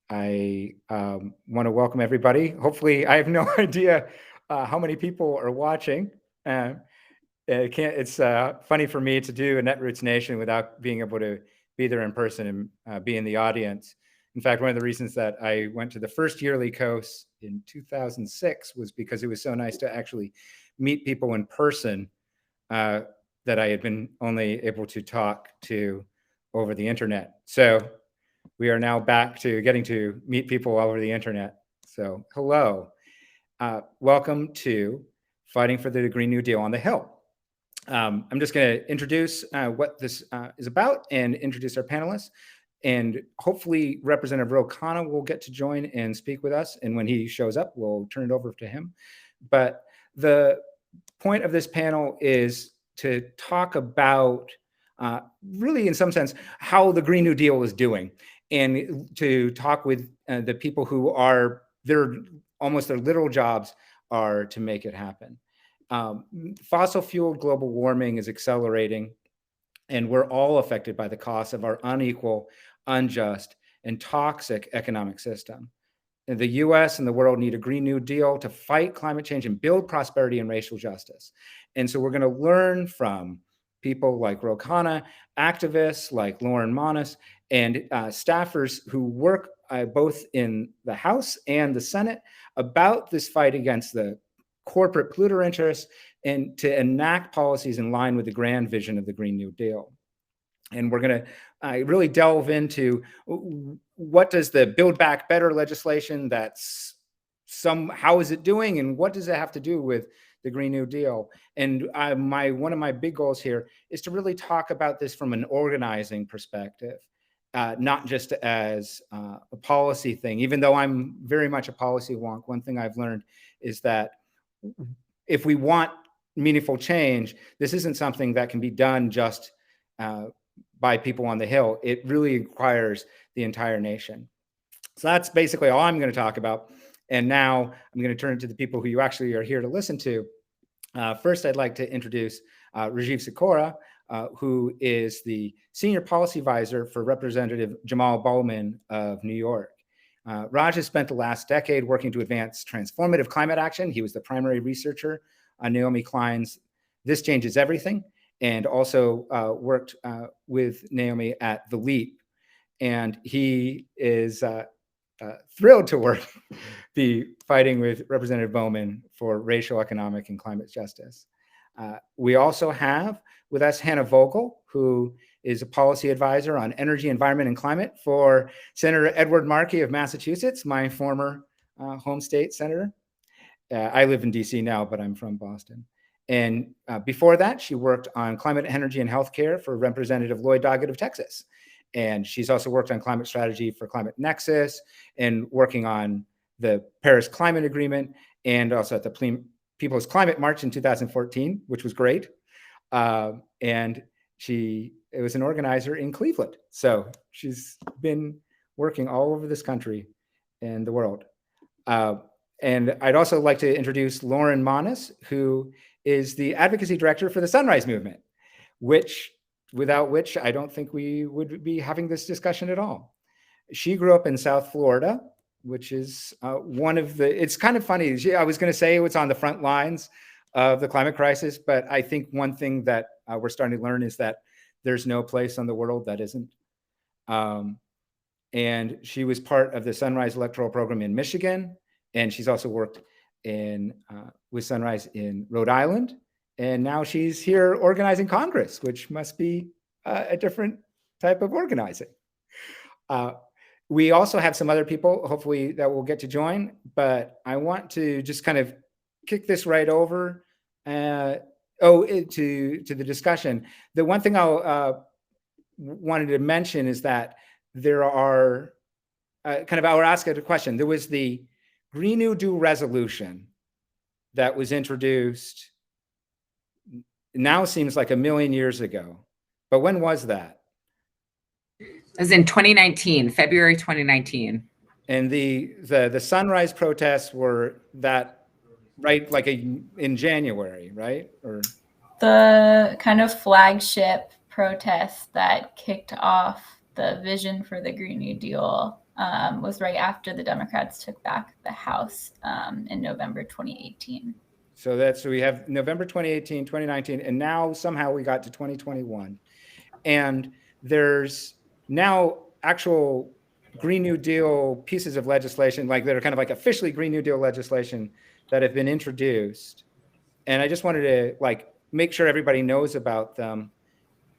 I want to welcome everybody. Hopefully, I have no idea how many people are watching. It's funny for me to do a Netroots Nation without being able to be there in person and be in the audience. In fact, one of the reasons that I went to the first yearly course in 2006 was because it was so nice to actually meet people in person that I had been only able to talk to over the internet. So we are now back to getting to meet people over the internet. So hello, welcome to Fighting for the Green New Deal on the Hill. I'm just going to introduce what this is about and introduce our panelists. And hopefully Representative Ro Khanna will get to join and speak with us. And when he shows up, we'll turn it over to him. But the point of this panel is to talk about really, in some sense, how the Green New Deal is doing, and to talk with the people who are almost their literal jobs are to make it happen. Fossil fuel global warming is accelerating, and we're all affected by the cost of our unequal, unjust, and toxic economic system. And the US and the world need a Green New Deal to fight climate change and build prosperity and racial justice. And so we're going to learn from people like Ro Khanna, activists like Lauren Monis, and staffers who work both in the House and the Senate about this fight against the corporate polluter interests and to enact policies in line with the grand vision of the Green New Deal. And we're going to really delve into what does the Build Back Better legislation how is it doing, and what does it have to do with the Green New Deal? And one of my big goals here is to really talk about this from an organizing perspective, not just as a policy thing. Even though I'm very much a policy wonk, one thing I've learned is that if we want meaningful change, this isn't something that can be done just by people on the Hill. It really requires the entire nation. So that's basically all I'm going to talk about. And now I'm going to turn to the people who you actually are here to listen to. First, I'd like to introduce Rajiv Sikora, who is the Senior Policy Advisor for Representative Jamal Bowman of New York. Raj has spent the last decade working to advance transformative climate action. He was the primary researcher on Naomi Klein's This Changes Everything, and also worked with Naomi at The Leap. And he is thrilled to be fighting with Representative Bowman for racial, economic, and climate justice. We also have with us Hannah Vogel, who is a policy advisor on energy, environment, and climate for Senator Edward Markey of Massachusetts, my former home state senator. I live in DC now, but I'm from Boston. And before that, she worked on climate, energy, and healthcare for Representative Lloyd Doggett of Texas. And she's also worked on climate strategy for Climate Nexus and working on the Paris Climate Agreement and also at the People's Climate March in 2014, which was great. And she was an organizer in Cleveland. So she's been working all over this country and the world. And I'd also like to introduce Lauren Monis, who is the advocacy director for the Sunrise Movement, without which I don't think we would be having this discussion at all. She grew up in South Florida, which is it's kind of funny. I was going to say it's on the front lines of the climate crisis, but I think one thing that we're starting to learn is that there's no place on the world that isn't. And she was part of the Sunrise electoral program in Michigan, and she's also worked with Sunrise in Rhode Island. And now she's here organizing Congress, which must be a different type of organizing. We also have some other people, hopefully, that will get to join. But I want to just kind of kick this right over to the discussion. The one thing I wanted to mention is that there are I'll ask a question. There was the Green New Deal resolution that was introduced. Now seems like 1 million years ago, but when was that? It was in 2019, February 2019. And the Sunrise protests were that, right? Like in January, right? Or the kind of flagship protest that kicked off the vision for the Green New Deal was right after the Democrats took back the House in November 2018. So we have November 2018, 2019, and now somehow we got to 2021. And there's now actual Green New Deal pieces of legislation, like that are kind of like officially Green New Deal legislation that have been introduced. And I just wanted to like make sure everybody knows about them.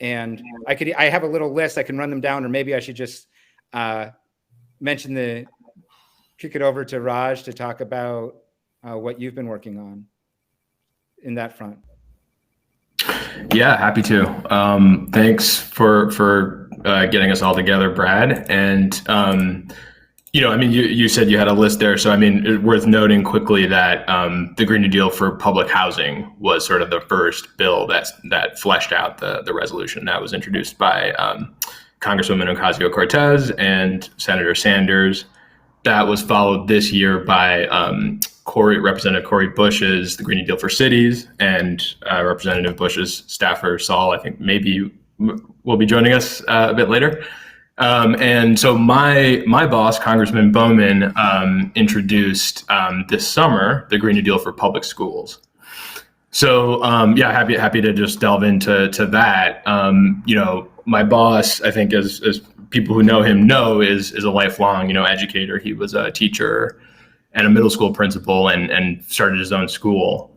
And I have a little list, I can run them down, or maybe I should just kick it over to Raj to talk about what you've been working on in that front. Yeah, happy to. Thanks for getting us all together, Brad. And you said you had a list there, so I mean, it's worth noting quickly that the Green New Deal for public housing was sort of the first bill that fleshed out the resolution that was introduced by Congresswoman Ocasio-Cortez and Senator Sanders. That was followed this year by Representative Cori Bush's The Green New Deal for Cities, and Representative Bush's staffer, Saul, I think maybe will be joining us a bit later. And so my boss, Congressman Bowman, introduced this summer the Green New Deal for public schools. So happy to just delve into that. My boss, I think, as people who know him know, is a lifelong educator. He was a teacher and a middle school principal, and started his own school.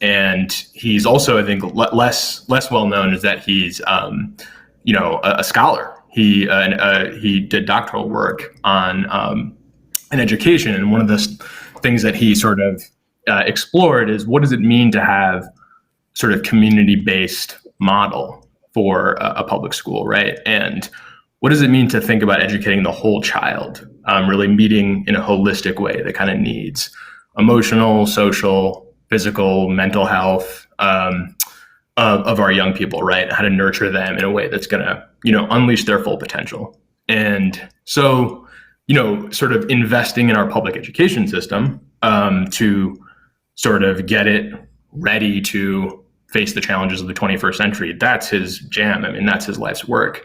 And he's also, I think, less well known is that he's a scholar. He did doctoral work on in education, and one of the things that he sort of explored is, what does it mean to have sort of community-based model for a public school, right? And what does it mean to think about educating the whole child, really meeting in a holistic way the kind of needs, emotional, social, physical, mental health of our young people, right? How to nurture them in a way that's going to, unleash their full potential. And so, sort of investing in our public education system to sort of get it ready to face the challenges of the 21st century, that's his jam. I mean, that's his life's work.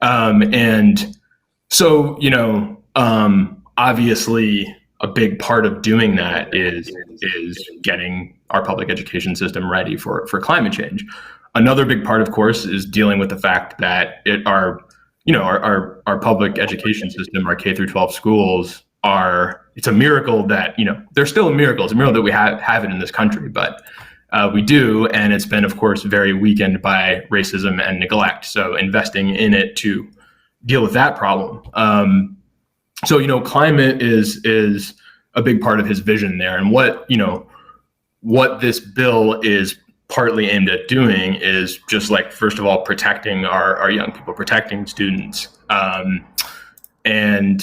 And so, obviously a big part of doing that is getting our public education system ready for climate change. Another big part, of course, is dealing with the fact that our public education system, our K through 12 schools it's a miracle that, they're still a miracle. It's a miracle that we have it in this country, but we do. And it's been, of course, very weakened by racism and neglect. So investing in it to deal with that problem. So, climate is a big part of his vision there. And what this bill is partly aimed at doing is just like, first of all, protecting our young people, protecting students. And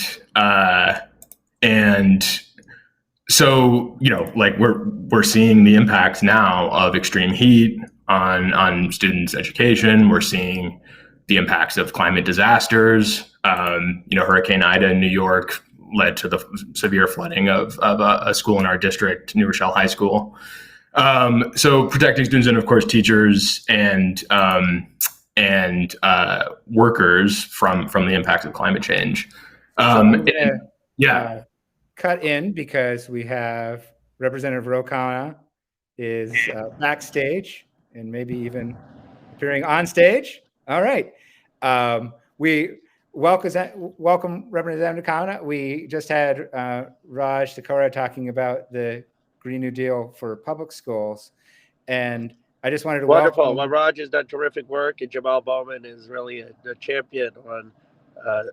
so, like we're seeing the impacts now of extreme heat on students' education. We're seeing the impacts of climate disasters. Hurricane Ida in New York led to the severe flooding of a school in our district, New Rochelle High School. So protecting students, and of course teachers and workers from the impacts of climate change. Cut in because we have Representative Ro Khanna is backstage and maybe even appearing on stage. All right. We welcome Representative Khanna. We just had Raj Takora talking about the Green New Deal for public schools. And I just wanted to Wonderful. Well, Raj has done terrific work, and Jamal Bowman is really a champion on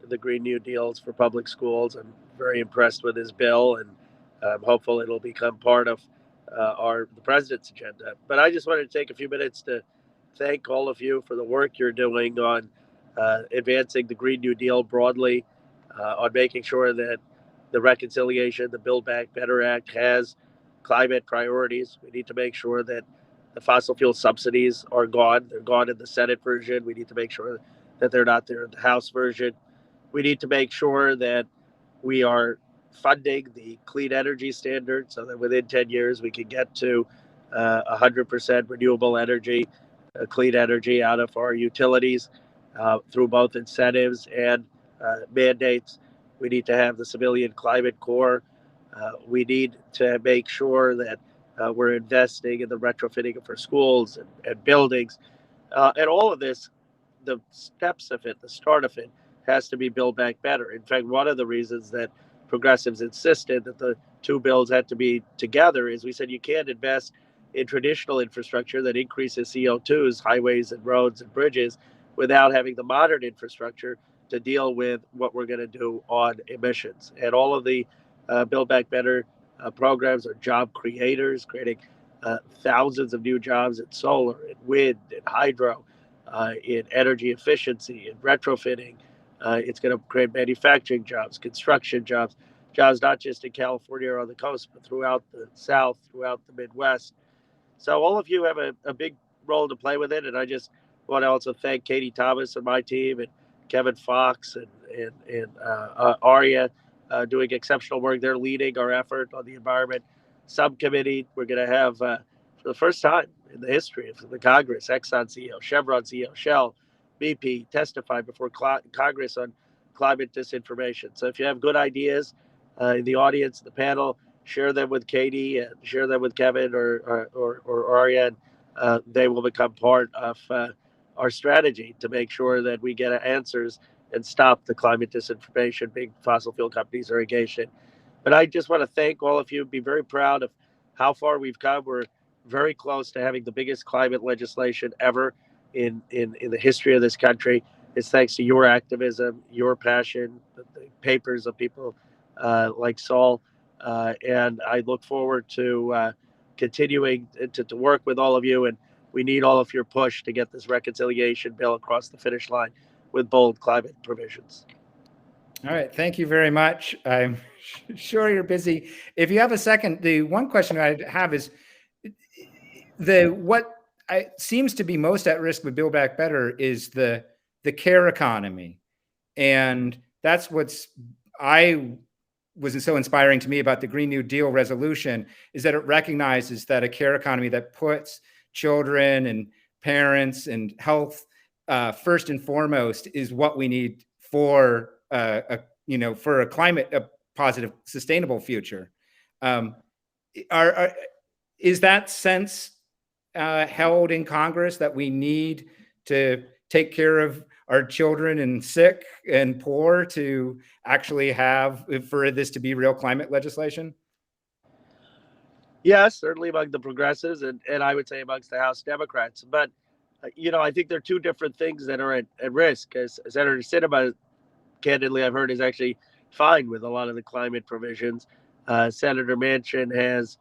the Green New Deals for public schools. I'm very impressed with his bill, and I'm hopeful it'll become part of the president's agenda. But I just wanted to take a few minutes to thank all of you for the work you're doing on advancing the Green New Deal broadly, on making sure that the reconciliation, the Build Back Better Act has climate priorities. We need to make sure that the fossil fuel subsidies are gone. They're gone in the Senate version. We need to make sure that they're not there in the House version. We need to make sure that we are funding the clean energy standard so that within 10 years we can get to 100% renewable energy, clean energy out of our utilities through both incentives and mandates. We need to have the Civilian Climate Corps. We need to make sure that we're investing in the retrofitting of our schools and buildings. And all of this, the steps of it, the start of it, has to be Build Back Better. In fact, one of the reasons that progressives insisted that the two bills had to be together is we said you can't invest in traditional infrastructure that increases CO2s, highways and roads and bridges, without having the modern infrastructure to deal with what we're going to do on emissions. And all of the Build Back Better programs are job creators, creating thousands of new jobs in solar, in wind, in hydro, in energy efficiency, in retrofitting. It's going to create manufacturing jobs, construction jobs, jobs not just in California or on the coast, but throughout the South, throughout the Midwest. So all of you have a big role to play with it. And I just want to also thank Katie Thomas and my team and Kevin Fox and Aria doing exceptional work. They're leading our effort on the environment subcommittee. We're going to have, for the first time in the history of the Congress, Exxon CEO, Chevron CEO, Shell, BP testify before Congress on climate disinformation. So if you have good ideas in the audience, the panel, share them with Katie and share them with Kevin or Aria. They will become part of our strategy to make sure that we get answers and stop the climate disinformation big fossil fuel companies are engaged in. But I just want to thank all of you, be very proud of how far we've come. We're very close to having the biggest climate legislation ever in the history of this country. It's thanks to your activism, your passion, the papers of people like Saul. And I look forward to continuing to work with all of you. And we need all of your push to get this reconciliation bill across the finish line with bold climate provisions. All right. Thank you very much. I'm sure you're busy. If you have a second, the one question I have is what seems to be most at risk with Build Back Better is the care economy. And that's what's was so inspiring to me about the Green New Deal resolution, is that it recognizes that a care economy that puts children and parents and health first and foremost is what we need for for a positive, sustainable future. Is that sense held in Congress that we need to take care of our children and sick and poor to actually for this to be real climate legislation? Yes, certainly among the progressives and I would say amongst the House Democrats. But, I think there are two different things that are at risk. As Senator Sinema, candidly, I've heard is actually fine with a lot of the climate provisions. Senator Manchin has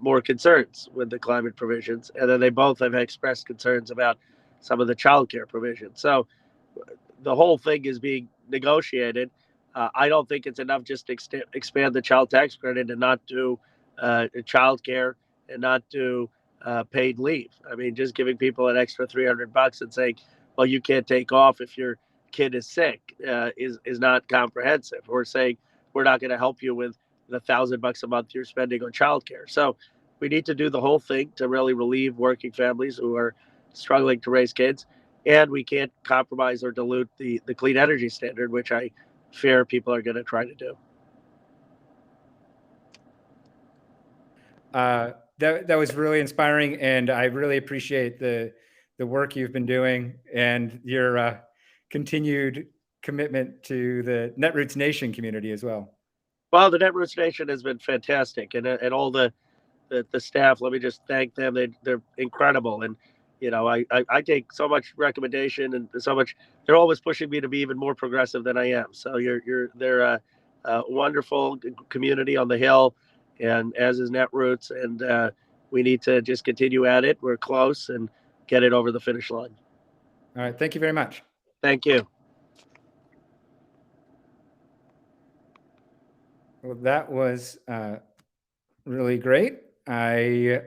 more concerns with the climate provisions. And then they both have expressed concerns about some of the childcare provisions. So the whole thing is being negotiated. I don't think it's enough just to expand the child tax credit and not do child care and not do paid leave. I mean, just giving people an extra $300 and saying, well, you can't take off if your kid is sick is not comprehensive. Or saying we're not going to help you with the $1,000 a month you're spending on childcare. So we need to do the whole thing to really relieve working families who are struggling to raise kids. And we can't compromise or dilute the clean energy standard, which I fear people are going to try to do. That was really inspiring, and I really appreciate the work you've been doing and your continued commitment to the Netroots Nation community as well. Well, the Netroots Nation has been fantastic, and all the staff. Let me just thank them. They're incredible, and I take so much recommendation and so much. They're always pushing me to be even more progressive than I am. So they're a wonderful community on the Hill, and as is Netroots, and we need to just continue at it. We're close and get it over the finish line. All right. Thank you very much. Thank you. Well, that was really great. I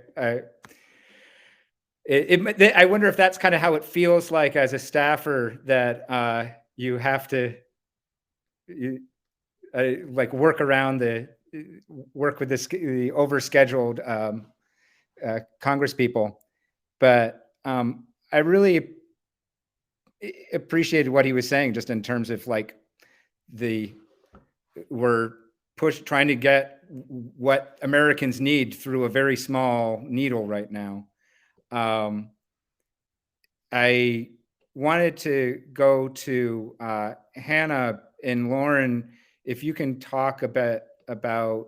wonder if that's kind of how it feels like as a staffer, that you have to like work with the overscheduled Congress people. But I really appreciated what he was saying, just in terms of like the we're trying to get what Americans need through a very small needle right now. I wanted to go to Hannah and Lauren, if you can talk a bit about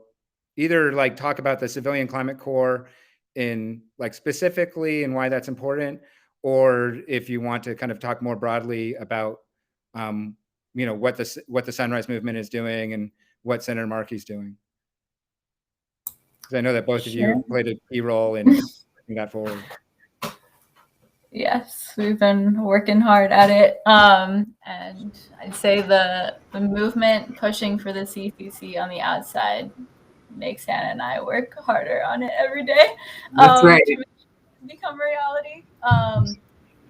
either like talk about the Civilian Climate Corps in like specifically and why that's important, or if you want to kind of talk more broadly about what the Sunrise Movement is doing and what Senator Markey's doing. Because I know that both of you played a key role in pushing that forward. Yes, we've been working hard at it. And I'd say the movement pushing for the CCC on the outside makes Hannah and I work harder on it every day. That's right. To become reality.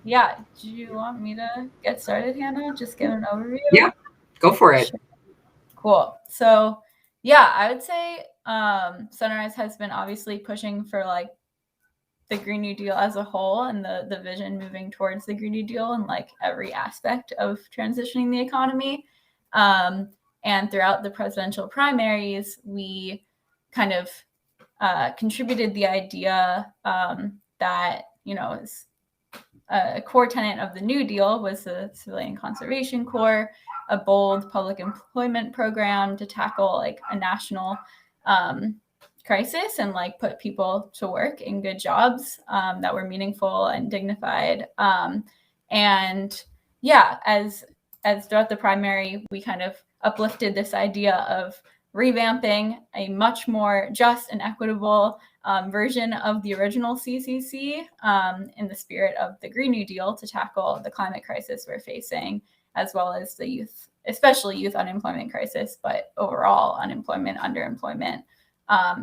Yeah, do you want me to get started, Hannah? Just give an overview? Yeah, go for it. Sure. Cool. So yeah, I would say Sunrise has been obviously pushing for like the Green New Deal as a whole and the vision moving towards the Green New Deal and like every aspect of transitioning the economy. And throughout the presidential primaries, we kind of contributed the idea that, is a core tenet of the New Deal was the Civilian Conservation Corps, a bold public employment program to tackle like a national crisis and like put people to work in good jobs that were meaningful and dignified. And yeah, as throughout the primary, we kind of uplifted this idea of revamping a much more just and equitable version of the original CCC in the spirit of the Green New Deal to tackle the climate crisis we're facing, as well as the youth, especially youth unemployment crisis, but overall unemployment, underemployment,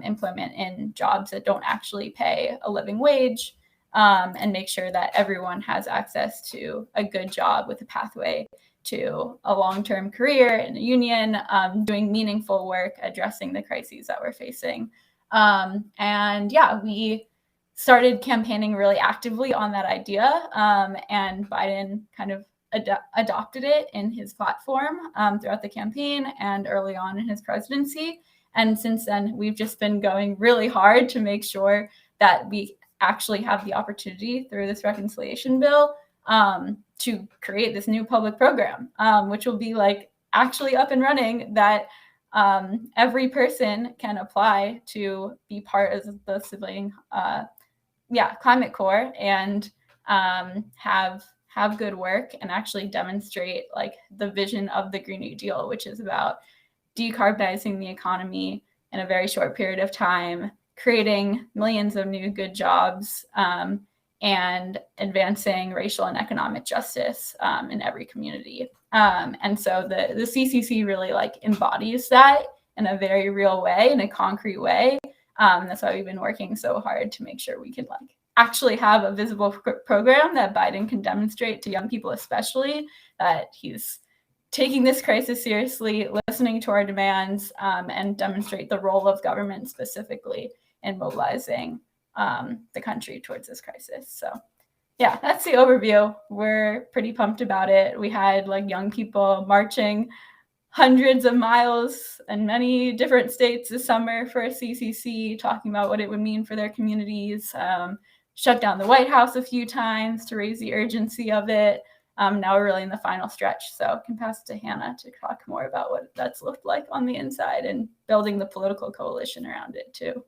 employment in jobs that don't actually pay a living wage, and make sure that everyone has access to a good job with a pathway to a long-term career in a union, doing meaningful work, addressing the crises that we're facing. And yeah, we started campaigning really actively on that idea, and Biden kind of adopted it in his platform throughout the campaign and early on in his presidency. And since then, we've just been going really hard to make sure that we actually have the opportunity through this reconciliation bill to create this new public program, which will be like actually up and running, that every person can apply to be part of the Civilian Climate Corps and have good work and actually demonstrate like the vision of the Green New Deal, which is about decarbonizing the economy in a very short period of time, creating millions of new good jobs, and advancing racial and economic justice in every community. And so the CCC really like embodies that in a very real way, in a concrete way. That's why we've been working so hard to make sure we can like actually have a visible program that Biden can demonstrate to young people, especially that he's taking this crisis seriously, listening to our demands, and demonstrate the role of government specifically in mobilizing the country towards this crisis. So yeah, that's the overview. We're pretty pumped about it. We had like young people marching hundreds of miles in many different states this summer for a CCC, talking about what it would mean for their communities, shut down the White House a few times to raise the urgency of it. Now we're really in the final stretch, so I can pass it to Hannah to talk more about what that's looked like on the inside and building the political coalition around it too.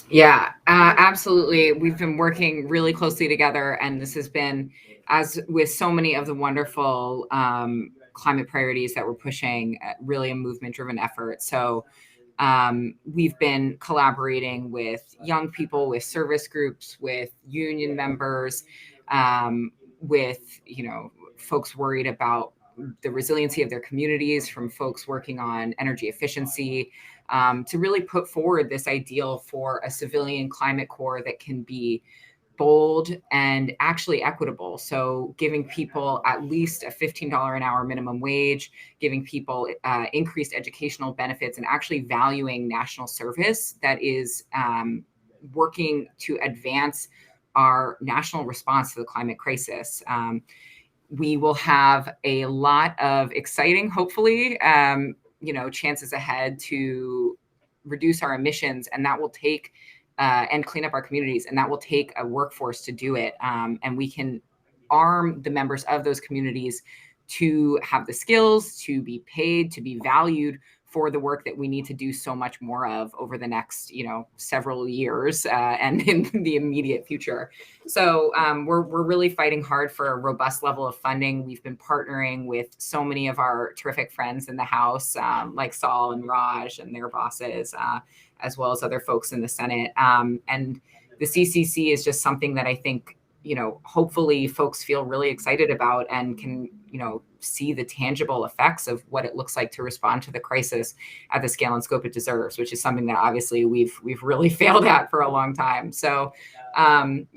Yeah, absolutely. We've been working really closely together, and this has been, as with so many of the wonderful climate priorities that we're pushing, really a movement-driven effort. So we've been collaborating with young people, with service groups, with union members, with folks worried about the resiliency of their communities, from folks working on energy efficiency, to really put forward this ideal for a civilian climate corps that can be bold and actually equitable. So giving people at least a $15 an hour minimum wage, giving people increased educational benefits, and actually valuing national service that is working to advance our national response to the climate crisis. we will have a lot of exciting, hopefully, chances ahead to reduce our emissions, and that will take and clean up our communities, and that will take a workforce to do it. And we can arm the members of those communities to have the skills, to be paid, to be valued for the work that we need to do so much more of over the next, several years and in the immediate future. So we're really fighting hard for a robust level of funding. We've been partnering with so many of our terrific friends in the House, like Saul and Raj and their bosses, as well as other folks in the Senate. And the CCC is just something that I think, hopefully folks feel really excited about and can, see the tangible effects of what it looks like to respond to the crisis at the scale and scope it deserves, which is something that obviously we've really failed at for a long time. So, I'm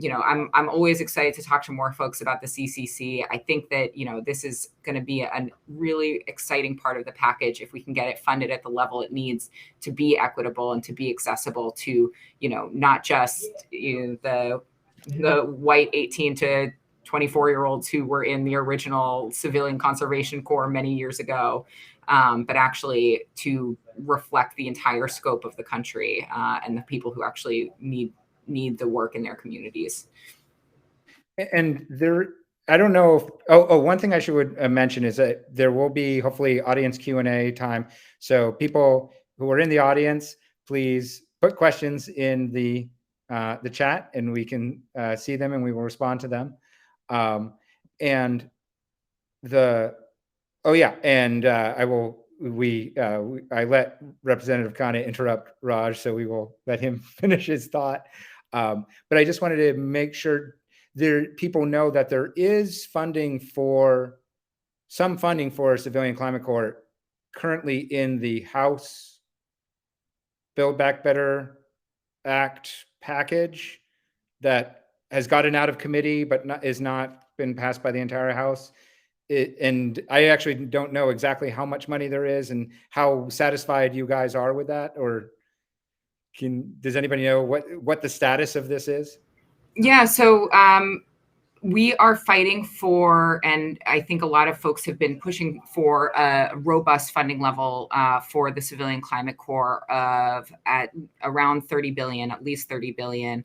always excited to talk to more folks about the CCC. I think that, this is going to be a really exciting part of the package if we can get it funded at the level it needs to be equitable and to be accessible to, not just the white 18 to 24-year-olds who were in the original Civilian Conservation Corps many years ago, but actually to reflect the entire scope of the country and the people who actually need the work in their communities. And I don't know if, one thing I should mention is that there will be hopefully audience Q&A time. So people who are in the audience, please put questions in the chat and we can see them and we will respond to them. I let Representative Khanna interrupt Raj, so we will let him finish his thought. But I just wanted to make sure people know that there is some funding for a Civilian Climate Corps currently in the House Build Back Better Act package that has gotten out of committee, but is not been passed by the entire House. And I actually don't know exactly how much money there is and how satisfied you guys are with that, or does anybody know what the status of this is? Yeah, so we are fighting for, and I think a lot of folks have been pushing for a robust funding level for the Civilian Climate Corps at around 30 billion, at least 30 billion.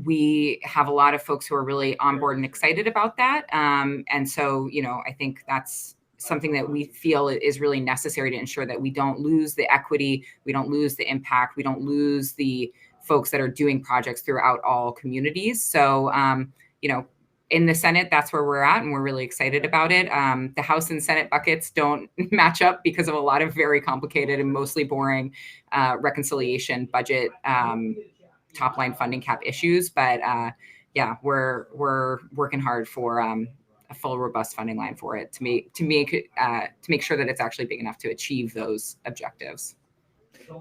We have a lot of folks who are really on board and excited about that. And so, I think that's something that we feel is really necessary to ensure that we don't lose the equity, we don't lose the impact, we don't lose the folks that are doing projects throughout all communities. So, in the Senate, that's where we're at, and we're really excited about it. The House and Senate buckets don't match up because of a lot of very complicated and mostly boring reconciliation budget top line funding cap issues. But we're working hard for a full robust funding line for it to make sure that it's actually big enough to achieve those objectives.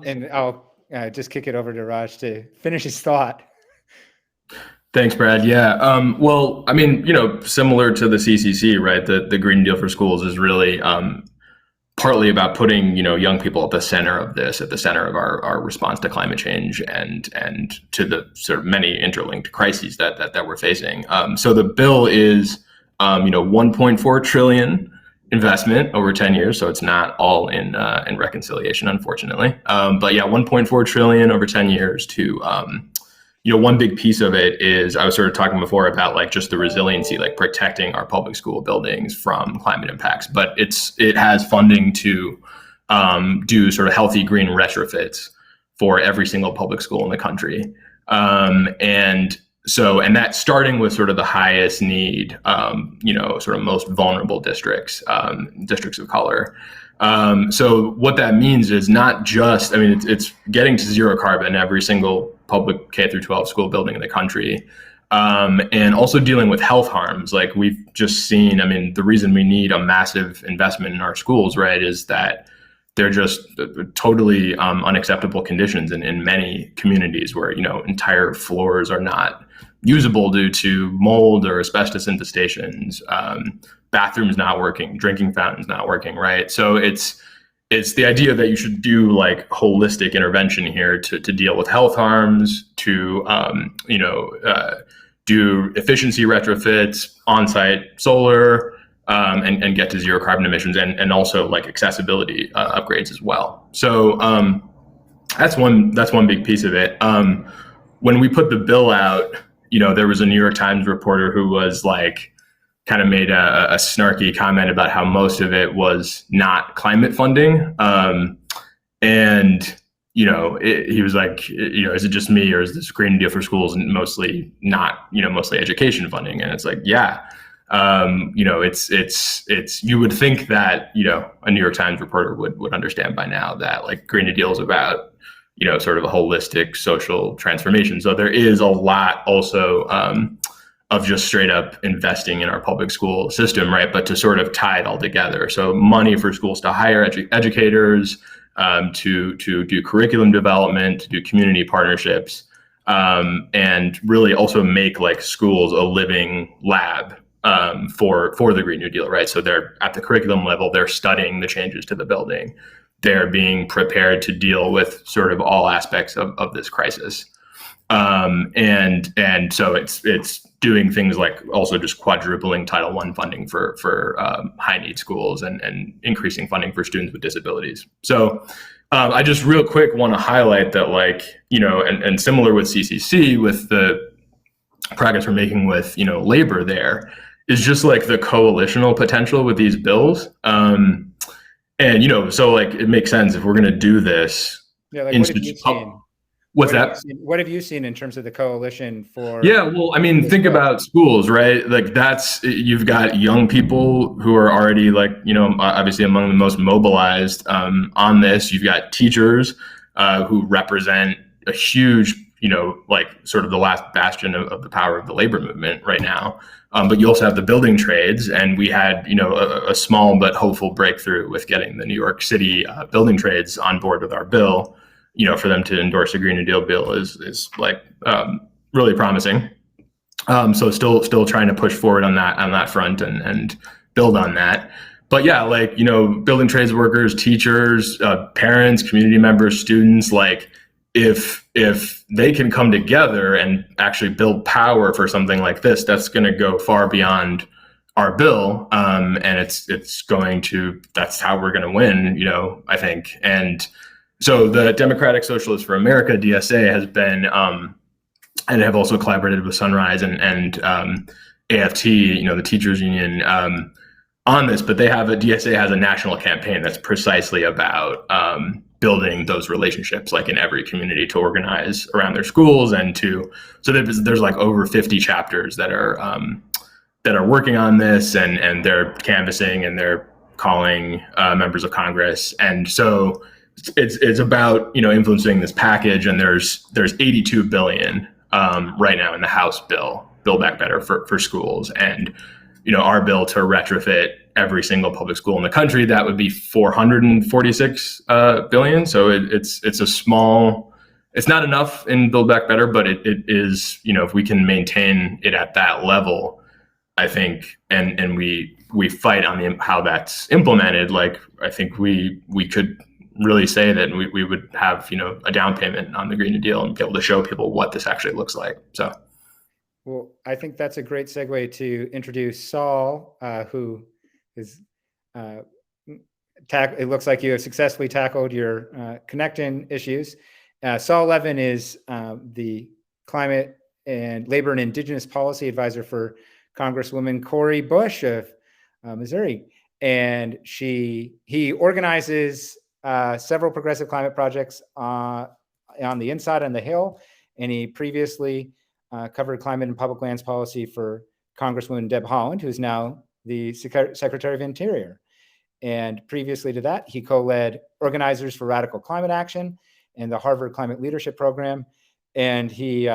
And I'll just kick it over to Raj to finish his thought. Thanks, Brad. Yeah. Well, I mean, similar to the CCC, right? The Green Deal for Schools is really partly about putting, young people at the center of this, at the center of our response to climate change and to the sort of many interlinked crises that we're facing. So the bill is, 1.4 trillion investment over 10 years. So it's not all in reconciliation, unfortunately. But yeah, 1.4 trillion over 10 years to, one big piece of it is, I was sort of talking before about like just the resiliency, like protecting our public school buildings from climate impacts, but it has funding to do sort of healthy green retrofits for every single public school in the country. And that's starting with sort of the highest need, sort of most vulnerable districts of color. So what that means is not just, it's getting to zero carbon every single public K through 12 school building in the country. And also dealing with health harms. Like we've just seen, the reason we need a massive investment in our schools, right, is that they're just totally unacceptable conditions in many communities where, entire floors are not usable due to mold or asbestos infestations, bathrooms not working, drinking fountains not working, right? So it's the idea that you should do like holistic intervention here to deal with health harms, to do efficiency retrofits, on-site solar, and get to zero carbon emissions, and also like accessibility upgrades as well. So that's one big piece of it. When we put the bill out, there was a New York Times reporter who was like, kind of made a snarky comment about how most of it was not climate funding. And he was like, is it just me, or is this Green Deal for schools mostly not, mostly education funding? And it's like, yeah. It's you would think that a New York Times reporter would understand by now that like Green New Deal is about sort of a holistic social transformation. So there is a lot also of just straight up investing in our public school system, right? But to sort of tie it all together, so money for schools to hire educators, to do curriculum development, to do community partnerships, and really also make like schools a living lab. For the Green New Deal, right? So they're at the curriculum level, they're studying the changes to the building. They're being prepared to deal with sort of all aspects of this crisis. And so it's doing things like also just quadrupling Title I funding for high need schools and increasing funding for students with disabilities. So I just real quick want to highlight that, like, and similar with CCC, with the progress we're making with, labor there, is just like the coalitional potential with these bills. And, so like it makes sense if we're going to do this. Yeah, like what have you seen? What's that? What have you seen in terms of the coalition for? Yeah, well, I mean, think about schools, right? Like you've got young people who are already like, obviously among the most mobilized on this. You've got teachers who represent a huge, like sort of the last bastion of the power of the labor movement right now. But you also have the building trades, and we had, a small but hopeful breakthrough with getting the New York City building trades on board with our bill. For them to endorse a Green New Deal bill is like really promising. So still trying to push forward on that front and build on that. But yeah, like, building trades workers, teachers, parents, community members, students, like, if they can come together and actually build power for something like this, that's going to go far beyond our bill. And that's how we're going to win, I think. And so the Democratic Socialists for America, DSA, has been, and have also collaborated with Sunrise and AFT, the teachers union, on this, but DSA has a national campaign that's precisely about building those relationships, like in every community, to organize around their schools, and so there's like over 50 chapters that are working on this, and they're canvassing and they're calling members of Congress, and so it's about influencing this package. And there's 82 billion right now in the House bill, Build Back Better for schools, and our bill to retrofit every single public school in the country, that would be 446 billion. So it's a small, it's not enough in Build Back Better, but it is, if we can maintain it at that level, I think, and we fight on how that's implemented, like, I think we could really say that we would have, a down payment on the Green New Deal and be able to show people what this actually looks like. So. Well, I think that's a great segue to introduce Saul, who is, it looks like you have successfully tackled your connecting issues. Saul Levin is the Climate and Labor and Indigenous Policy Advisor for Congresswoman Cori Bush of Missouri. And he organizes several progressive climate projects on the inside on the Hill. And he previously covered climate and public lands policy for Congresswoman Deb Haaland, who's now the Secretary of Interior. And previously to that, he co-led Organizers for Radical Climate Action and the Harvard Climate Leadership Program. And he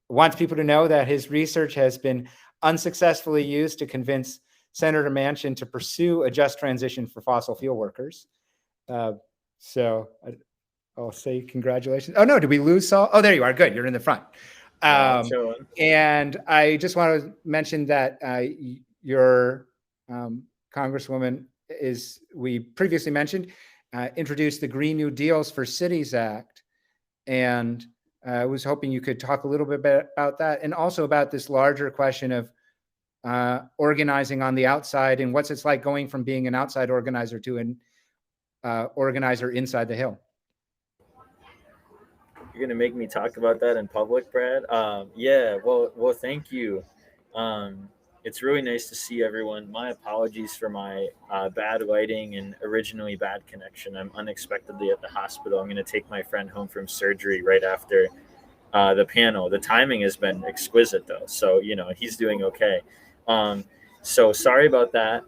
wants people to know that his research has been unsuccessfully used to convince Senator Manchin to pursue a just transition for fossil fuel workers. So I'll say congratulations. Oh no, did we lose Saul? Oh, there you are. Good, you're in the front. And I just want to mention that your Congresswoman we previously mentioned, introduced the Green New Deals for Cities Act. And I was hoping you could talk a little bit about that, and also about this larger question of organizing on the outside, and what's it's like going from being an outside organizer to an organizer inside the Hill. You're gonna make me talk about that in public, Brad. Yeah. Well, thank you. It's really nice to see everyone. My apologies for my bad lighting and originally bad connection. I'm unexpectedly at the hospital. I'm gonna take my friend home from surgery right after the panel. The timing has been exquisite though, so he's doing okay. So sorry about that.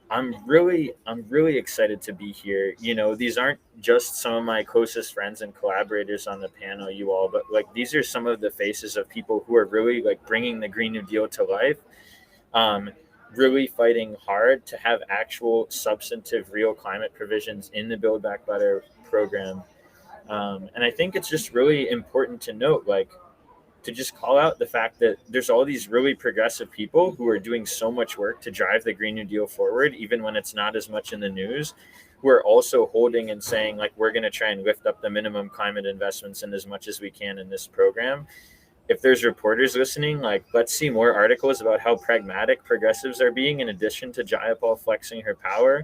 I'm really excited to be here. These aren't just some of my closest friends and collaborators on the panel, you all, but like these are some of the faces of people who are really like bringing the Green New Deal to life. Really fighting hard to have actual substantive real climate provisions in the Build Back Better program. And I think it's just really important to note, like, to just call out the fact that there's all these really progressive people who are doing so much work to drive the Green New Deal forward, even when it's not as much in the news, who are also holding and saying, like, we're going to try and lift up the minimum climate investments in as much as we can in this program. If there's reporters listening, like, let's see more articles about how pragmatic progressives are being, in addition to Jayapal flexing her power.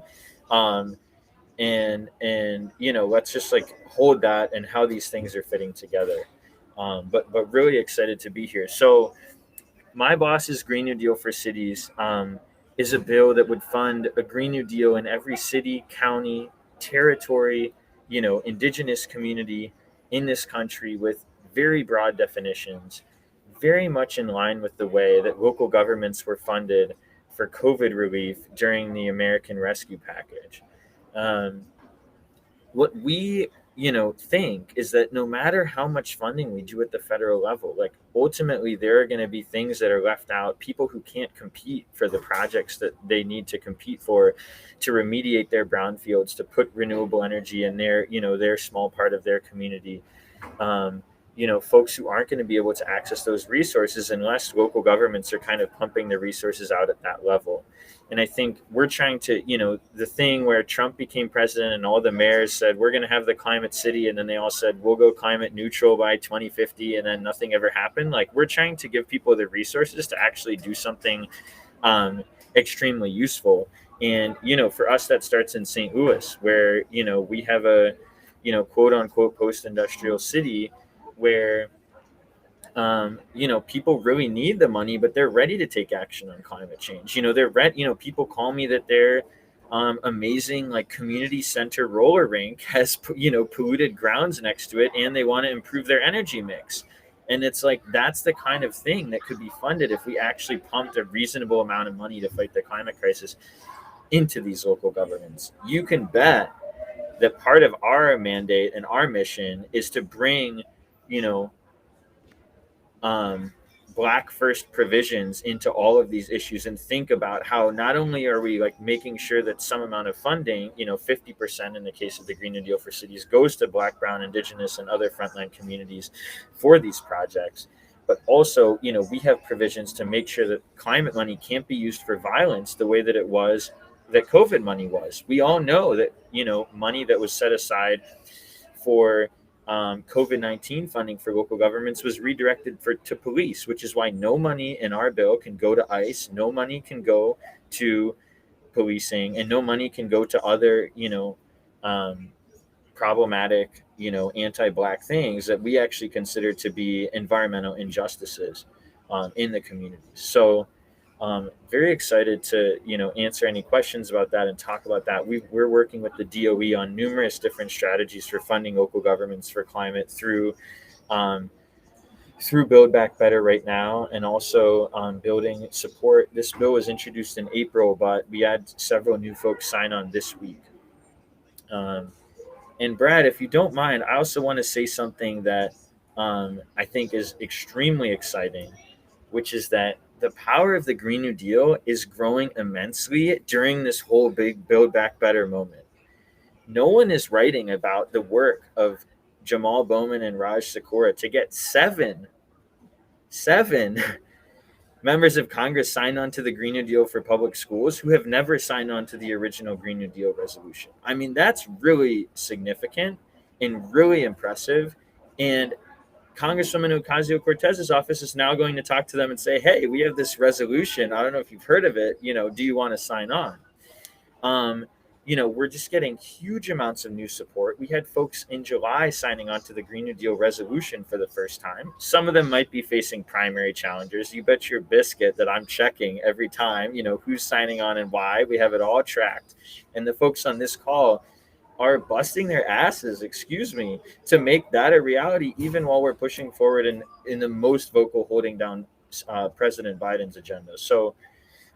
And let's just like hold that and how these things are fitting together. But really excited to be here. So my boss's Green New Deal for Cities is a bill that would fund a Green New Deal in every city, county, territory, indigenous community in this country, with very broad definitions, very much in line with the way that local governments were funded for COVID relief during the American Rescue Package. What we think is that no matter how much funding we do at the federal level, like ultimately there are going to be things that are left out, people who can't compete for the projects that they need to compete for, to remediate their brownfields, to put renewable energy in their small part of their community. Folks who aren't going to be able to access those resources unless local governments are kind of pumping the resources out at that level. And I think we're trying to, the thing where Trump became president and all the mayors said, we're going to have the climate city. And then they all said, we'll go climate neutral by 2050. And then nothing ever happened. Like, we're trying to give people the resources to actually do something extremely useful. And, for us, that starts in St. Louis, where, we have a, quote unquote post-industrial city where people really need the money, but they're ready to take action on climate change. People call me that their amazing like community center roller rink has polluted grounds next to it, and they want to improve their energy mix. And it's like, that's the kind of thing that could be funded if we actually pumped a reasonable amount of money to fight the climate crisis into these local governments. You can bet that part of our mandate and our mission is to bring Black first provisions into all of these issues, and think about how not only are we like making sure that some amount of funding, 50% in the case of the Green New Deal for Cities, goes to Black, Brown, Indigenous, and other frontline communities for these projects, but also, we have provisions to make sure that climate money can't be used for violence the way that it was, that COVID money was. We all know that, money that was set aside for COVID-19 funding for local governments was redirected to police, which is why no money in our bill can go to ICE, no money can go to policing, and no money can go to other, problematic, anti-Black things that we actually consider to be environmental injustices in the community. So very excited to, answer any questions about that and talk about that. We're working with the DOE on numerous different strategies for funding local governments for climate through Build Back Better right now, and also building support. This bill was introduced in April, but we had several new folks sign on this week. And Brad, if you don't mind, I also want to say something that I think is extremely exciting, which is that the power of the Green New Deal is growing immensely during this whole big Build Back Better moment. No one is writing about the work of Jamal Bowman and Raj Sakura to get seven members of Congress signed on to the Green New Deal for public schools who have never signed on to the original Green New Deal resolution. I mean, that's really significant and really impressive. And Congresswoman Ocasio-Cortez's office is now going to talk to them and say, hey, we have this resolution. I don't know if you've heard of it. Do you want to sign on? We're just getting huge amounts of new support. We had folks in July signing on to the Green New Deal resolution for the first time. Some of them might be facing primary challengers. You bet your biscuit that I'm checking every time, who's signing on and why. We have it all tracked. And the folks on this call are busting their asses, to make that a reality, even while we're pushing forward in the most vocal holding down President Biden's agenda. So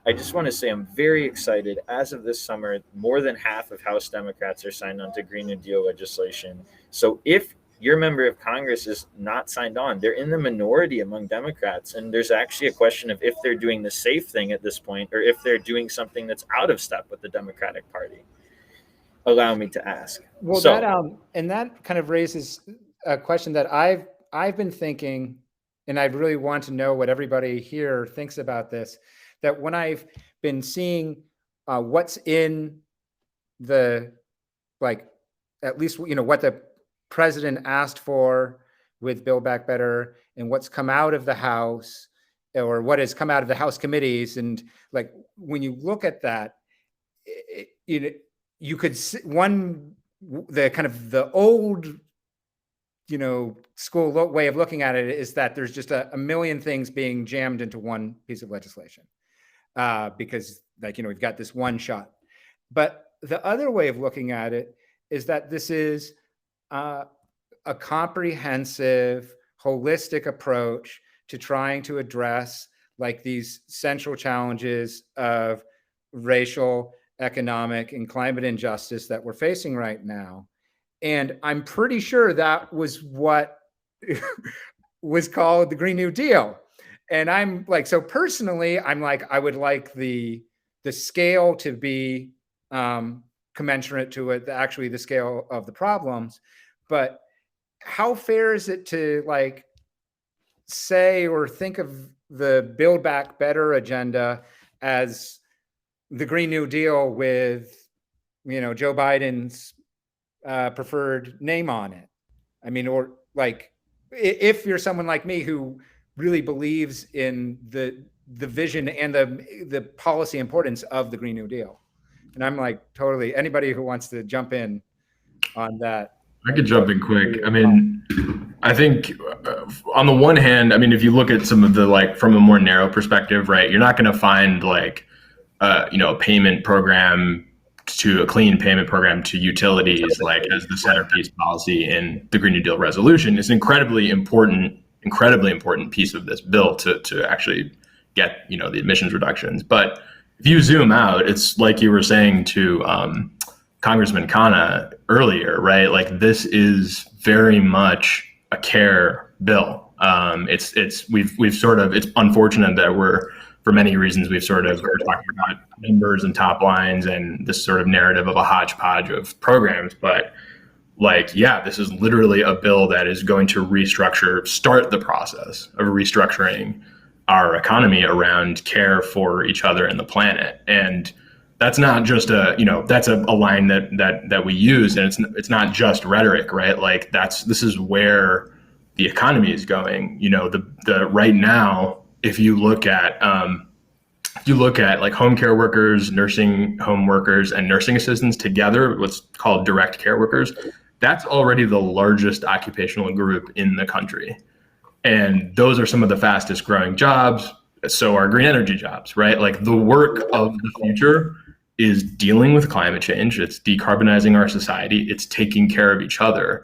I just want to say I'm very excited. As of this summer, more than half of House Democrats are signed on to Green New Deal legislation. So if your member of Congress is not signed on, they're in the minority among Democrats. And there's actually a question of if they're doing the safe thing at this point, or if they're doing something that's out of step with the Democratic Party. Allow me to ask. Well, that kind of raises a question that I've been thinking, and I really want to know what everybody here thinks about this. That when I've been seeing what's in the, at least, what the president asked for with Build Back Better and what's come out of the House, or what has come out of the House committees. And when you look at that, you could see the kind of the old, school way of looking at it is that there's just a million things being jammed into one piece of legislation. Because we've got this one shot. But the other way of looking at it is that this is a comprehensive, holistic approach to trying to address these central challenges of racial, economic, and climate injustice that we're facing right now. And I'm pretty sure that was what was called the Green New Deal. And I'm so personally, I would like the scale to be commensurate to it, actually the scale of the problems. But how fair is it to say or think of the Build Back Better agenda as the Green New Deal with, Joe Biden's preferred name on it? I mean, or if you're someone like me who really believes in the vision and the policy importance of the Green New Deal. And I'm totally, anybody who wants to jump in on that. I could jump in quick. I mean, I think on the one hand, if you look at some of the, from a more narrow perspective, right, you're not going to find a payment program a clean payment program to utilities, as the centerpiece policy in the Green New Deal resolution. It's incredibly important piece of this bill to actually get, the emissions reductions. But if you zoom out, it's like you were saying to Congressman Khanna earlier, right? This is very much a care bill. It's unfortunate that for many reasons, we're talking about numbers and top lines and this sort of narrative of a hodgepodge of programs. But this is literally a bill that is going to start the process of restructuring our economy around care for each other and the planet. And that's not just that's a line that we use, and it's not just rhetoric, right? This is where the economy is going. The right now, if you look at home care workers, nursing home workers, and nursing assistants together, what's called direct care workers, that's already the largest occupational group in the country. And those are some of the fastest growing jobs. So are green energy jobs, right? The work of the future is dealing with climate change. It's decarbonizing our society. It's taking care of each other.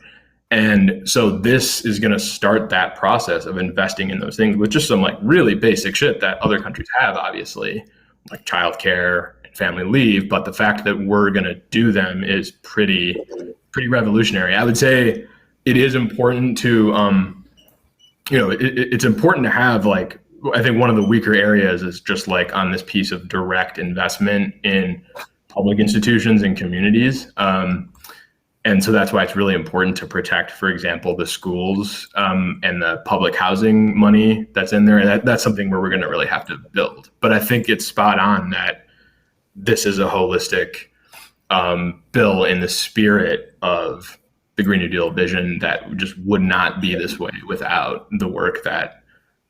And so this is going to start that process of investing in those things with just some really basic shit that other countries have, obviously, like childcare and family leave. But the fact that we're going to do them is pretty revolutionary. I would say it is important to, it's important to have I think one of the weaker areas is just on this piece of direct investment in public institutions and communities. And so that's why it's really important to protect, for example, the schools and the public housing money that's in there. And that's something where we're going to really have to build. But I think it's spot on that this is a holistic bill in the spirit of the the Green New Deal vision that just would not be this way without the work that,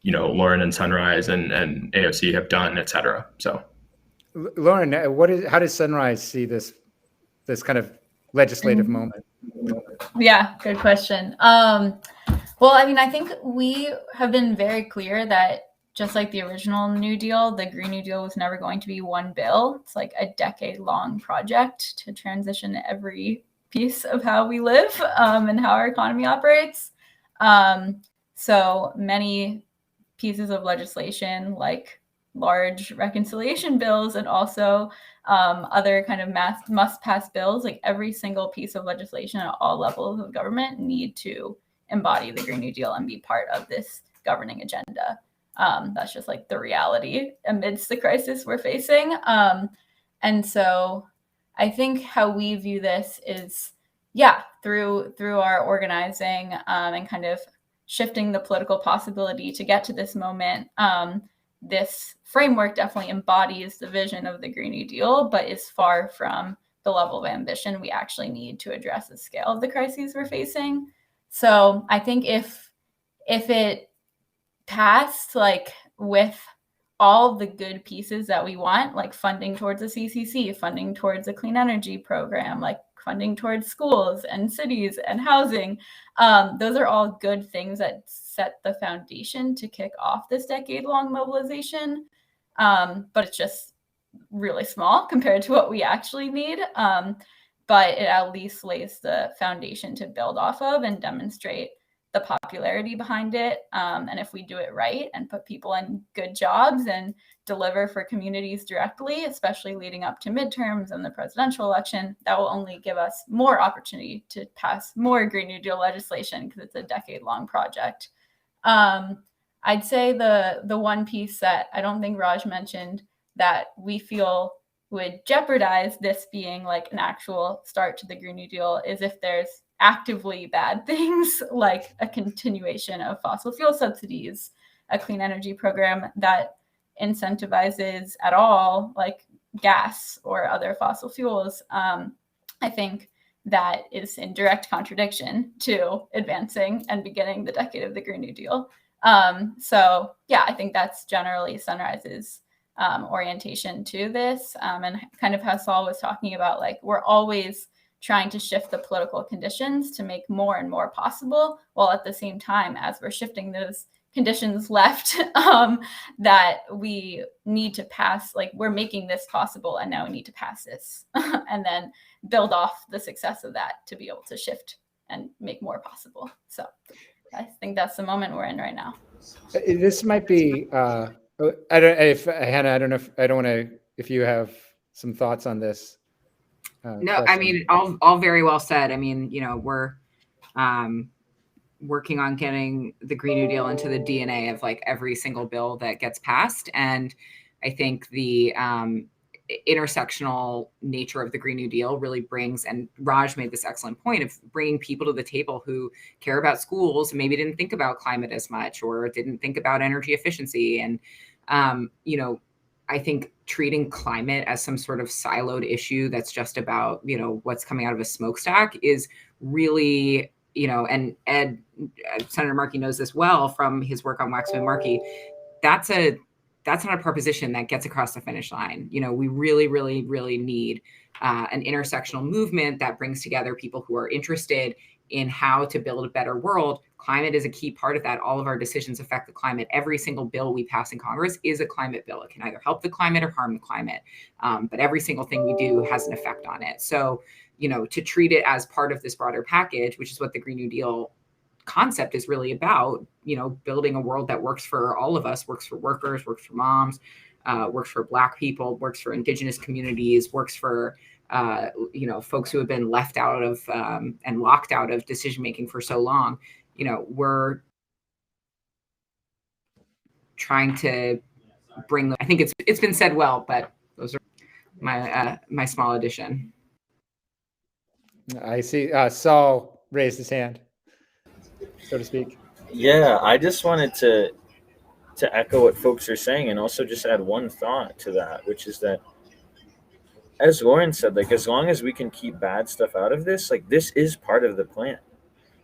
Lauren and Sunrise and AOC have done, et cetera. So, Lauren, how does Sunrise see this kind of legislative moment? Yeah, good question. Well, I mean, I think we have been very clear that just like the original New Deal, the Green New Deal was never going to be one bill. It's like a decade-long project to transition every piece of how we live and how our economy operates. So many pieces of legislation, like large reconciliation bills and also other kind of must-pass bills, like every single piece of legislation at all levels of government need to embody the Green New Deal and be part of this governing agenda. That's just like the reality amidst the crisis we're facing. And so I think how we view this is, through our organizing and kind of shifting the political possibility to get to this moment. This framework definitely embodies the vision of the Green New Deal, but is far from the level of ambition we actually need to address the scale of the crises we're facing. So I think if it passed, like with all the good pieces that we want, like funding towards a CCC, funding towards a clean energy program, like funding towards schools and cities and housing, those are all good things that set the foundation to kick off this decade-long mobilization. But it's just really small compared to what we actually need. But it at least lays the foundation to build off of and demonstrate the popularity behind it. And if we do it right and put people in good jobs and deliver for communities directly, especially leading up to midterms and the presidential election, that will only give us more opportunity to pass more Green New Deal legislation because it's a decade-long project. I'd say the one piece that I don't think Raj mentioned that we feel would jeopardize this being like an actual start to the Green New Deal is if there's actively bad things like a continuation of fossil fuel subsidies, a clean energy program that incentivizes at all like gas or other fossil fuels. I think that is in direct contradiction to advancing and beginning the decade of the Green New Deal. So yeah, I think that's generally Sunrise's orientation to this, and kind of how Saul was talking about, like we're always trying to shift the political conditions to make more and more possible, while at the same time, as we're shifting those conditions left, that we need to pass, like we're making this possible and now we need to pass this and then build off the success of that to be able to shift and make more possible. So I think that's the moment we're in right now. This might be, I don't, if Hannah, I don't know if, I don't want to, if you have some thoughts on this. No, question. I mean, all very well said. I mean, we're working on getting the Green New Deal into the DNA of like every single bill that gets passed. And I think the intersectional nature of the Green New Deal really brings, and Raj made this excellent point of bringing people to the table who care about schools and maybe didn't think about climate as much or didn't think about energy efficiency. And, I think treating climate as some sort of siloed issue that's just about, what's coming out of a smokestack is really, and Senator Markey knows this well from his work on Waxman Markey. That's not a proposition that gets across the finish line. We really, really, really need an intersectional movement that brings together people who are interested in how to build a better world. Climate is a key part of that. All of our decisions affect the climate. Every single bill we pass in Congress is a climate bill. It can either help the climate or harm the climate. But every single thing we do has an effect on it. So, to treat it as part of this broader package, which is what the Green New Deal concept is really about, building a world that works for all of us, works for workers, works for moms, works for Black people, works for Indigenous communities, works for folks who have been left out of and locked out of decision-making for so long. We're trying to bring them. I think it's been said well, but those are my small addition. I see Saul raised his hand, so to speak. Yeah, I just wanted to echo what folks are saying and also just add one thought to that, which is that as Lauren said, like, as long as we can keep bad stuff out of this, like, this is part of the plan.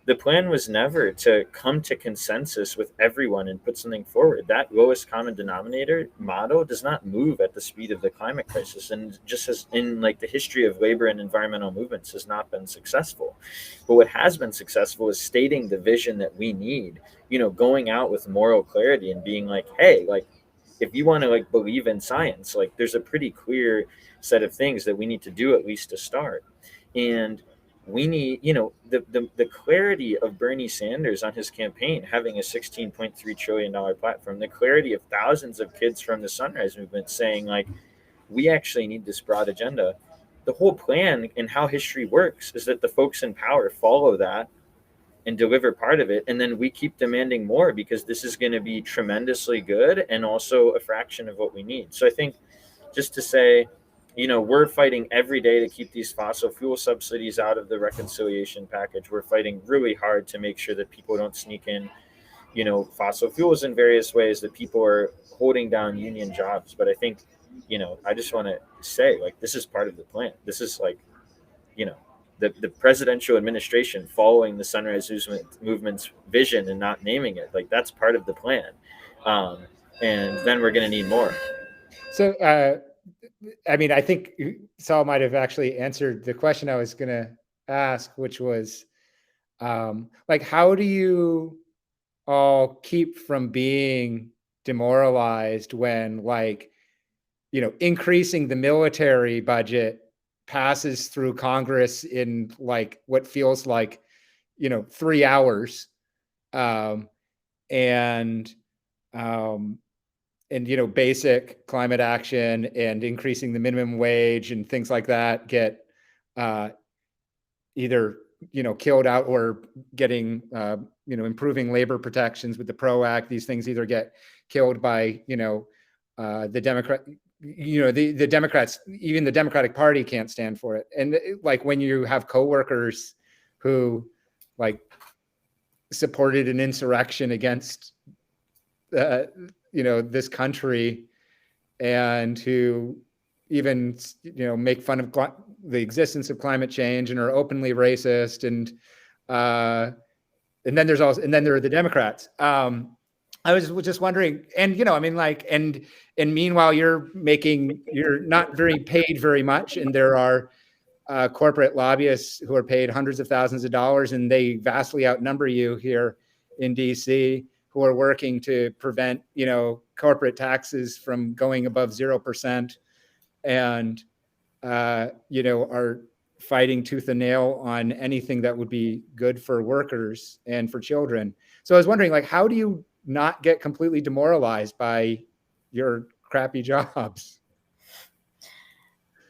The plan was never to come to consensus with everyone and put something forward. That lowest common denominator model does not move at the speed of the climate crisis, and just as in like the history of labor and environmental movements has not been successful. But what has been successful is stating the vision that we need, going out with moral clarity and being like, hey, like, if you want to like believe in science, like there's a pretty clear set of things that we need to do at least to start. And we need, the clarity of Bernie Sanders on his campaign, having a $16.3 trillion platform, the clarity of thousands of kids from the Sunrise Movement saying, like, we actually need this broad agenda. The whole plan and how history works is that the folks in power follow that and deliver part of it. And then we keep demanding more because this is going to be tremendously good and also a fraction of what we need. So I think just to say, we're fighting every day to keep these fossil fuel subsidies out of the reconciliation package. We're fighting really hard to make sure that people don't sneak in, fossil fuels in various ways, that people are holding down union jobs. But I think, I just want to say, like, this is part of the plan. This is like, the presidential administration following the Sunrise Movement's vision and not naming it. Like, that's part of the plan. And then we're going to need more. So, I mean, I think Saul might have actually answered the question I was going to ask, which was, like, how do you all keep from being demoralized when, like, increasing the military budget passes through Congress in like what feels like, 3 hours, and basic climate action and increasing the minimum wage and things like that get either killed out or getting improving labor protections with the PRO Act. These things either get killed by the Democrat. The Democrats, even the Democratic Party can't stand for it. And like when you have coworkers who like supported an insurrection against this country, and who even make fun of the existence of climate change and are openly racist, and then there are the Democrats. I was just wondering, and and meanwhile you're not very paid very much, and there are corporate lobbyists who are paid hundreds of thousands of dollars, and they vastly outnumber you here in DC, who are working to prevent corporate taxes from going above 0%, and are fighting tooth and nail on anything that would be good for workers and for children. So I was wondering, like, how do you not get completely demoralized by your crappy jobs?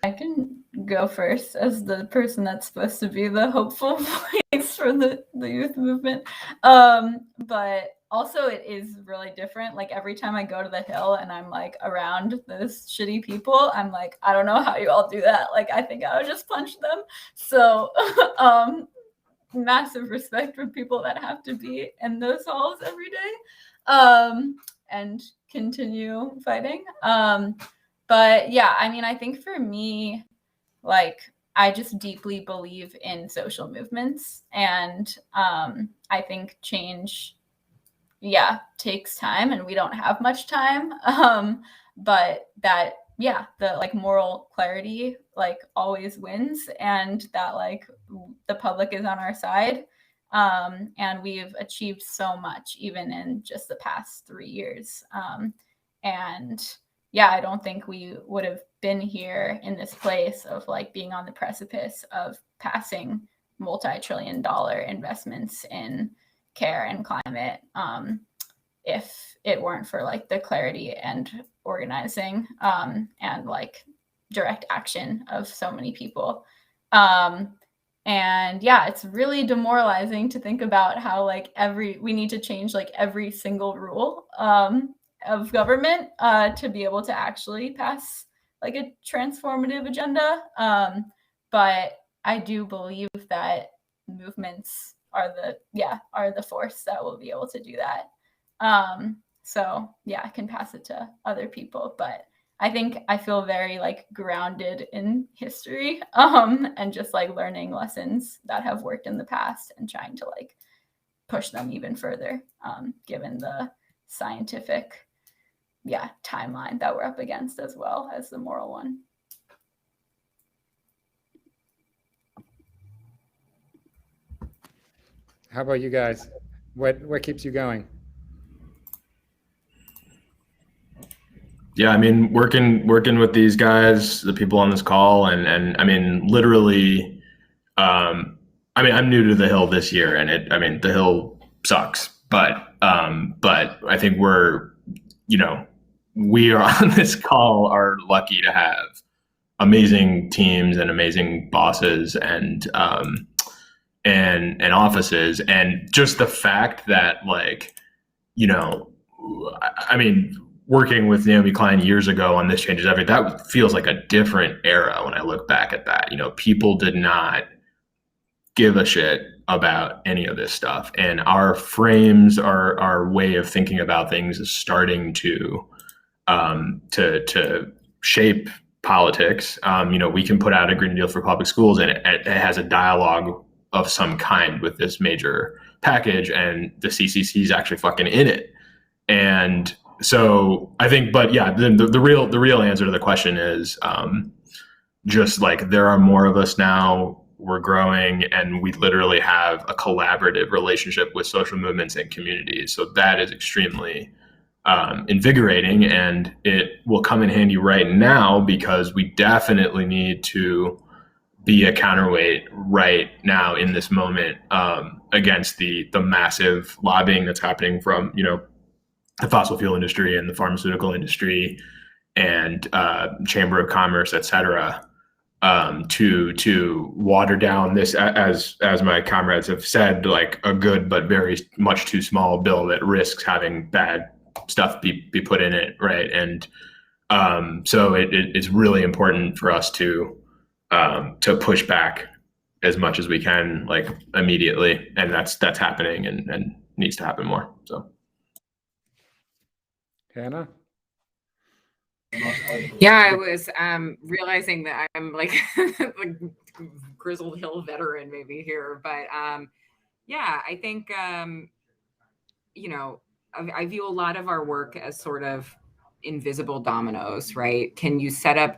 I can go first as the person that's supposed to be the hopeful voice for the youth movement. But also it is really different. Like every time I go to the Hill and I'm like around those shitty people, I'm like, I don't know how you all do that. Like, I think I would just punch them. So massive respect for people that have to be in those halls every day and continue fighting. But yeah, I mean, I think for me, like, I just deeply believe in social movements, and I think change, takes time, and we don't have much time. But that, the like moral clarity like always wins, and that like the public is on our side. And we've achieved so much even in just the past 3 years. And I don't think we would have been here in this place of like being on the precipice of passing multi-trillion-dollar investments in care and climate if it weren't for like the clarity and organizing and like direct action of so many people. And it's really demoralizing to think about how like we need to change like every single rule of government to be able to actually pass like a transformative agenda. But I do believe that movements are the force that will be able to do that. So I can pass it to other people, but I think I feel very like grounded in history, and just like learning lessons that have worked in the past and trying to like push them even further, given the scientific, timeline that we're up against as well as the moral one. How about you guys? What keeps you going? Yeah, I mean, working with these guys, the people on this call, and I mean, literally, I mean, I'm new to the Hill this year, and the Hill sucks, but I think we are on this call are lucky to have amazing teams and amazing bosses and offices, and just the fact that I mean, working with Naomi Klein years ago on This Changes Everything, that feels like a different era when I look back at that. People did not give a shit about any of this stuff. And our frames, our way of thinking about things is starting to shape politics. We can put out a Green Deal for public schools, and it has a dialogue of some kind with this major package, and the CCC is actually fucking in it. And so I think, but yeah, the real answer to the question is just like there are more of us now. We're growing, and we literally have a collaborative relationship with social movements and communities. So that is extremely invigorating, and it will come in handy right now because we definitely need to be a counterweight right now in this moment against the massive lobbying that's happening from the fossil fuel industry and the pharmaceutical industry and Chamber of Commerce, et cetera, to water down this, as my comrades have said, like a good but very much too small bill that risks having bad stuff be put in it, right? And so it's really important for us to push back as much as we can, like immediately, and that's happening and needs to happen more. So. Hannah? Yeah, I was realizing that I'm like a grizzled Hill veteran maybe here, but yeah, I think I view a lot of our work as sort of invisible dominoes, right? Can you set up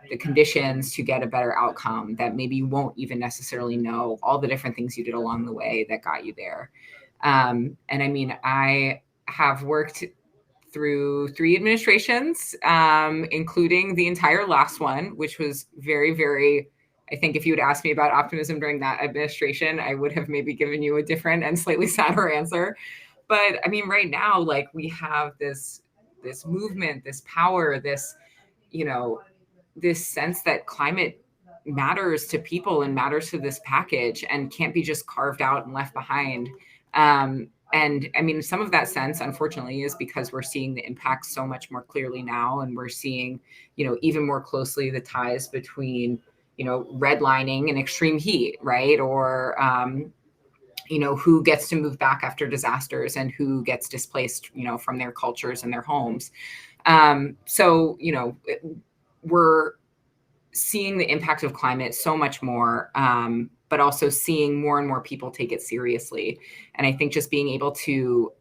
the conditions to get a better outcome that maybe you won't even necessarily know all the different things you did along the way that got you there? And I mean, I have worked through 3 administrations, including the entire last one, which was very, very, I think if you had asked me about optimism during that administration, I would have maybe given you a different and slightly sadder answer. But I mean, right now, like we have this movement, this power, this, this sense that climate matters to people and matters to this package and can't be just carved out and left behind. And I mean, some of that sense, unfortunately, is because we're seeing the impact so much more clearly now. And we're seeing, even more closely the ties between, redlining and extreme heat, right? Or, who gets to move back after disasters and who gets displaced, from their cultures and their homes. So, we're seeing the impact of climate so much more, but also seeing more and more people take it seriously. And I think just being able to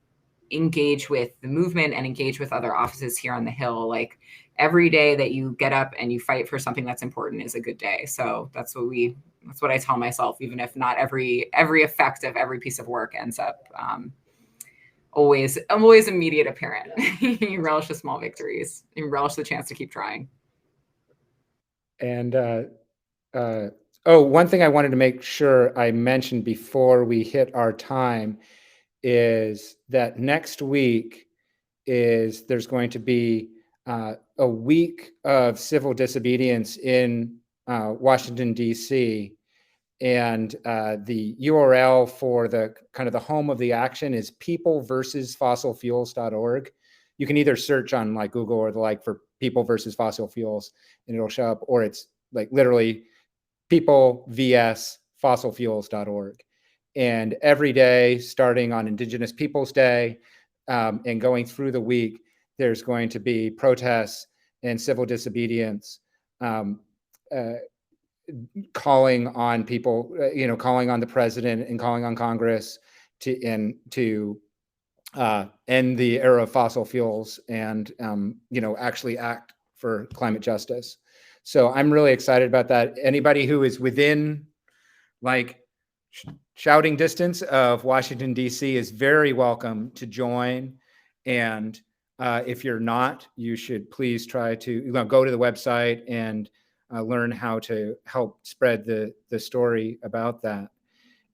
engage with the movement and engage with other offices here on the Hill, like every day that you get up and you fight for something that's important is a good day. So that's what I tell myself, even if not every effect of every piece of work ends up always immediate apparent. You relish the small victories. You relish the chance to keep trying. And one thing I wanted to make sure I mentioned before we hit our time is that next week there's going to be a week of civil disobedience in Washington, D.C. And the URL for the kind of the home of the action is peopleversusfossilfuels.org. You can either search on like Google or the like for people versus fossil fuels and it'll show up, or it's like literally peopleversusfossilfuels.org. And every day, starting on Indigenous Peoples Day and going through the week, there's going to be protests and civil disobedience, calling on people, calling on the president and calling on Congress to end the era of fossil fuels and, actually act for climate justice. So I'm really excited about that. Anybody who is within shouting distance of Washington, D.C. is very welcome to join. And if you're not, you should please try to go to the website and learn how to help spread the story about that.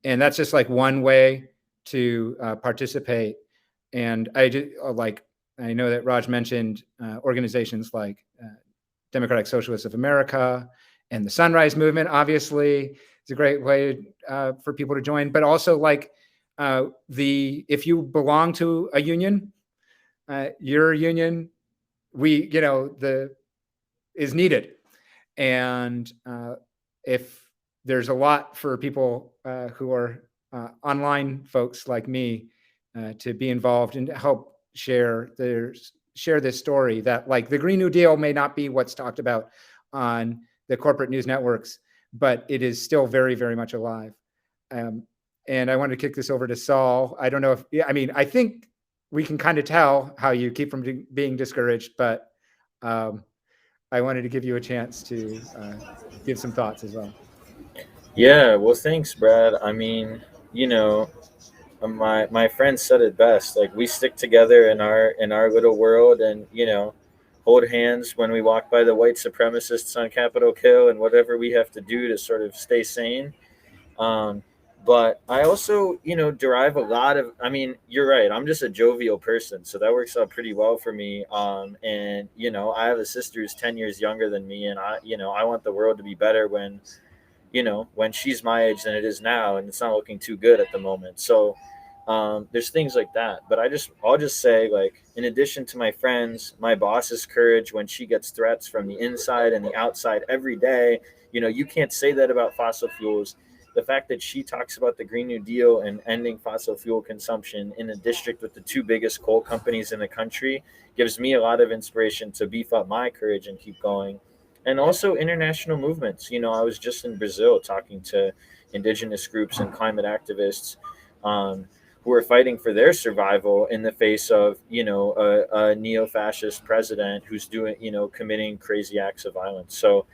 And that's just one way to participate. And I know that Raj mentioned organizations like Democratic Socialists of America and the Sunrise Movement. Obviously, it's a great way for people to join. But also, if you belong to a union, your union, is needed. And if there's a lot for people who are online folks like me to be involved and help share this story, that the Green New Deal may not be what's talked about on the corporate news networks, but it is still very, very much alive. And I wanted to kick this over to Saul. I don't know I think we can kind of tell how you keep from being discouraged, but I wanted to give you a chance to give some thoughts as well. Yeah, well, thanks, Brad. I mean, my friend said it best. We stick together in our little world, and hold hands when we walk by the white supremacists on Capitol Hill, and whatever we have to do to sort of stay sane. But I also, derive a lot of. I mean, you're right. I'm just a jovial person, so that works out pretty well for me. And I have a sister who's 10 years younger than me, and I want the world to be better when she's my age than it is now, and it's not looking too good at the moment. So there's things like that. But I'll just say, in addition to my friends, my boss's courage when she gets threats from the inside and the outside every day, you can't say that about fossil fuels. The fact that she talks about the Green New Deal and ending fossil fuel consumption in a district with the two biggest coal companies in the country gives me a lot of inspiration to beef up my courage and keep going. And also international movements. I was just in Brazil talking to indigenous groups and climate activists who are fighting for their survival in the face of, a neo-fascist president who's committing crazy acts of violence. So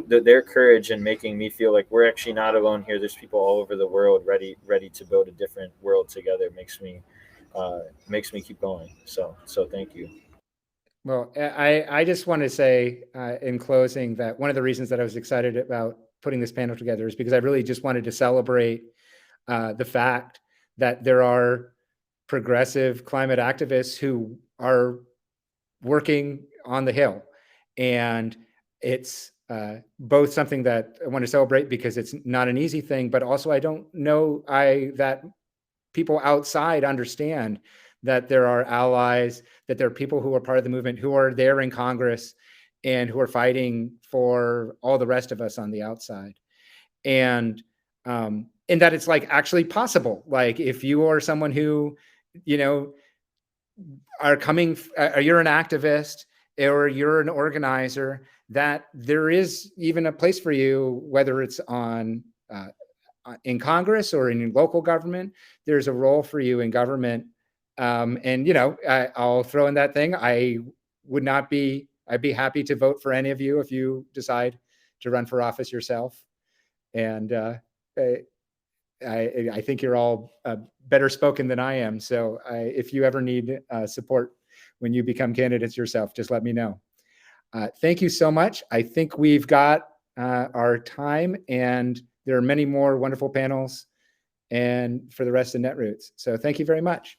their courage in making me feel like we're actually not alone here. There's people all over the world ready to build a different world together. Makes me keep going. So thank you. Well, I just want to say in closing that one of the reasons that I was excited about putting this panel together is because I really just wanted to celebrate the fact that there are progressive climate activists who are working on the Hill. And it's both something that I want to celebrate because it's not an easy thing, but also I don't know that people outside understand that there are allies, that there are people who are part of the movement who are there in Congress and who are fighting for all the rest of us on the outside. And that it's actually possible. If you are someone who, are coming, you're an activist or you're an organizer, that there is even a place for you, whether it's in Congress or in local government. There's a role for you in government. I'll throw in that thing. I'd be happy to vote for any of you if you decide to run for office yourself. And I think you're all better spoken than I am. So if you ever need support when you become candidates yourself, just let me know. Thank you so much. I think we've got our time, and there are many more wonderful panels and for the rest of Netroots. So thank you very much.